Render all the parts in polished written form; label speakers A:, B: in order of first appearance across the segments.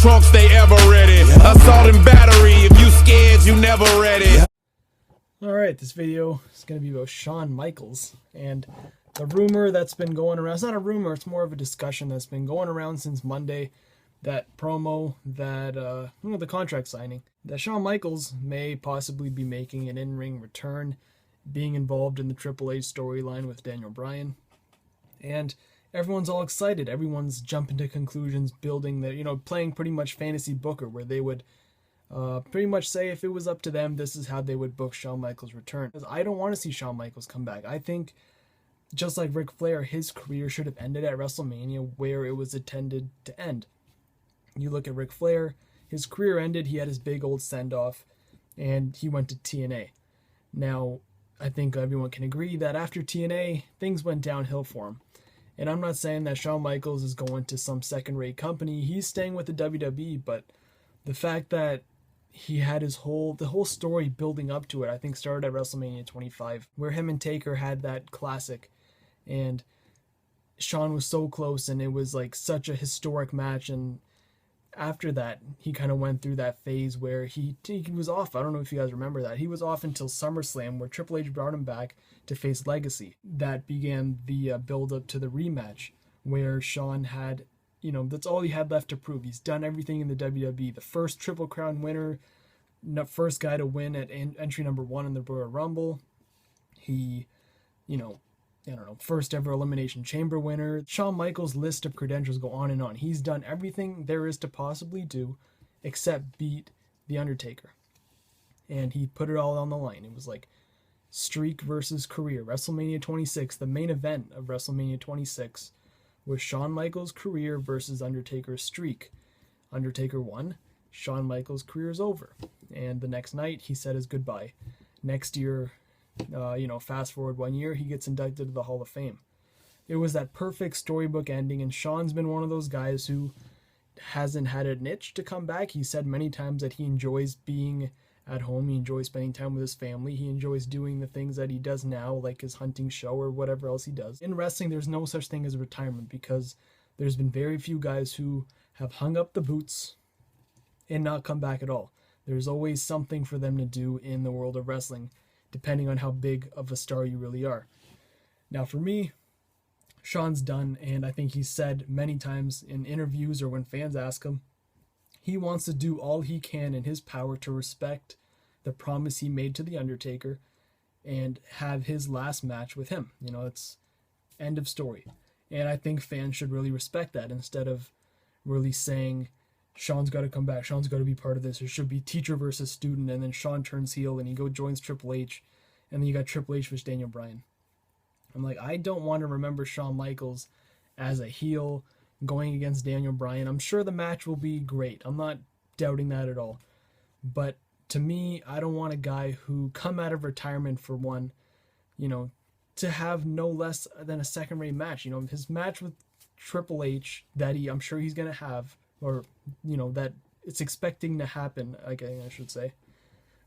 A: trunks, they ever ready. Assault and battery, if you scared, you never ready.
B: Alright, this video is going to be about Shawn Michaels, and the rumor that's been going around, it's not a rumor, it's more of a discussion that's been going around since Monday, that promo, that, the contract signing, that Shawn Michaels may possibly be making an in-ring return, being involved in the Triple H storyline with Daniel Bryan, and everyone's all excited, everyone's jumping to conclusions, building the, playing pretty much fantasy booker, where they would pretty much say if it was up to them, this is how they would book Shawn Michaels' return. Because I don't want to see Shawn Michaels come back. I think, just like Ric Flair, his career should have ended at WrestleMania where it was intended to end. You look at Ric Flair, his career ended, he had his big old send-off, and he went to TNA. Now, I think everyone can agree that after TNA, things went downhill for him. And I'm not saying that Shawn Michaels is going to some second-rate company. He's staying with the WWE, but the fact that he had the whole story building up to it, I think started at WrestleMania 25, where him and Taker had that classic, and Shawn was so close, and it was like such a historic match. And after that, he kind of went through that phase where he was off. I don't know if you guys remember that. He was off until SummerSlam, where Triple H brought him back to face Legacy. That began the build-up to the rematch, where Shawn had, that's all he had left to prove. He's done everything in the WWE. The first Triple Crown winner, first guy to win at entry number 1 in the Royal Rumble. He, first ever Elimination Chamber winner. Shawn Michaels' list of credentials go on and on. He's done everything there is to possibly do except beat The Undertaker. And he put it all on the line. It was like streak versus career. WrestleMania 26, the main event of WrestleMania 26, was Shawn Michaels' career versus Undertaker's streak. Undertaker won. Shawn Michaels' career is over. And the next night, he said his goodbye. Next year, fast forward 1 year, he gets inducted to the Hall of Fame. It was that perfect storybook ending, and Shawn's been one of those guys who hasn't had an itch to come back. He said many times that he enjoys being at home, he enjoys spending time with his family, he enjoys doing the things that he does now, like his hunting show or whatever else he does. In wrestling, there's no such thing as retirement, because there's been very few guys who have hung up the boots and not come back at all. There's always something for them to do in the world of wrestling, depending on how big of a star you really are. Now for me, Shawn's done, and I think he's said many times in interviews or when fans ask him, he wants to do all he can in his power to respect the promise he made to The Undertaker and have his last match with him. It's end of story. And I think fans should really respect that, instead of really saying, Shawn's got to come back, Shawn's got to be part of this. It should be teacher versus student, and then Shawn turns heel and he joins Triple H, and then you got Triple H versus Daniel Bryan. I'm like, I don't want to remember Shawn Michaels as a heel going against Daniel Bryan. I'm sure the match will be great. I'm not doubting that at all. But to me, I don't want a guy who come out of retirement for one, to have no less than a second-rate match. His match with Triple H that I'm sure he's going to have, or, that it's expecting to happen, I should say,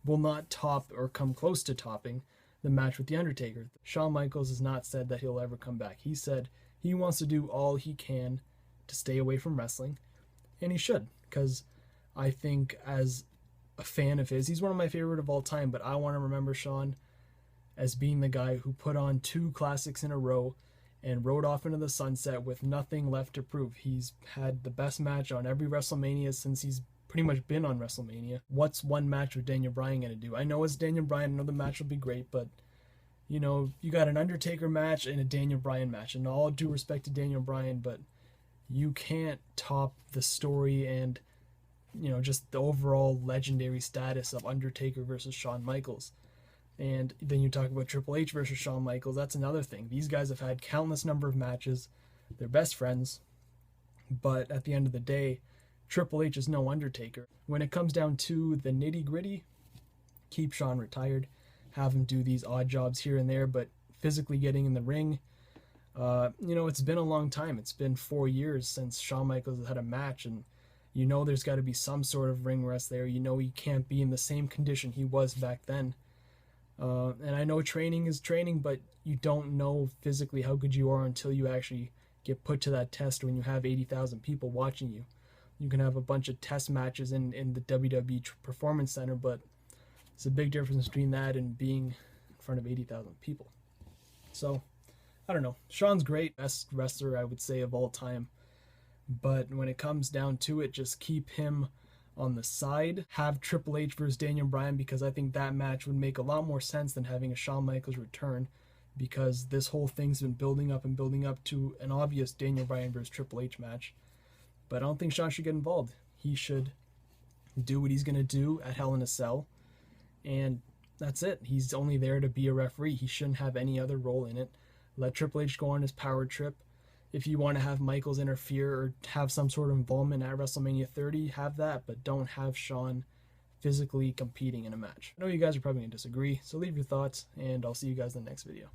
B: will not top or come close to topping the match with The Undertaker. Shawn Michaels has not said that he'll ever come back. He said he wants to do all he can to stay away from wrestling, and he should, because I think as a fan of his, he's one of my favorite of all time, but I want to remember Shawn as being the guy who put on 2 classics in a row and rode off into the sunset with nothing left to prove. He's had the best match on every WrestleMania since he's pretty much been on WrestleMania. What's one match with Daniel Bryan going to do? I know it's Daniel Bryan, I know the match will be great, but you got an Undertaker match and a Daniel Bryan match, and all due respect to Daniel Bryan, but you can't top the story and just the overall legendary status of Undertaker versus Shawn Michaels. And then you talk about Triple H versus Shawn Michaels. That's another thing. These guys have had countless number of matches. They're best friends. But at the end of the day, Triple H is no Undertaker. When it comes down to the nitty-gritty, keep Shawn retired. Have him do these odd jobs here and there, but physically getting in the ring, it's been a long time. It's been 4 years since Shawn Michaels has had a match, and there's got to be some sort of ring rust there. He can't be in the same condition he was back then. And I know training is training, but you don't know physically how good you are until you actually get put to that test when you have 80,000 people watching you. You can have a bunch of test matches in the WWE Performance Center, but it's a big difference between that and being in front of 80,000 people. So, I don't know. Shawn's great, best wrestler, I would say, of all time. But when it comes down to it, just keep him on the side. Have Triple H versus Daniel Bryan, because I think that match would make a lot more sense than having a Shawn Michaels return, because this whole thing's been building up and building up to an obvious Daniel Bryan versus Triple H match. But I don't think Shawn should get involved. He should do what he's going to do at Hell in a Cell, and that's it. He's only there to be a referee. He shouldn't have any other role in it. Let Triple H go on his power trip. If you want to have Michaels interfere or have some sort of involvement at WrestleMania 30, have that, but don't have Shawn physically competing in a match. I know you guys are probably going to disagree, so leave your thoughts, and I'll see you guys in the next video.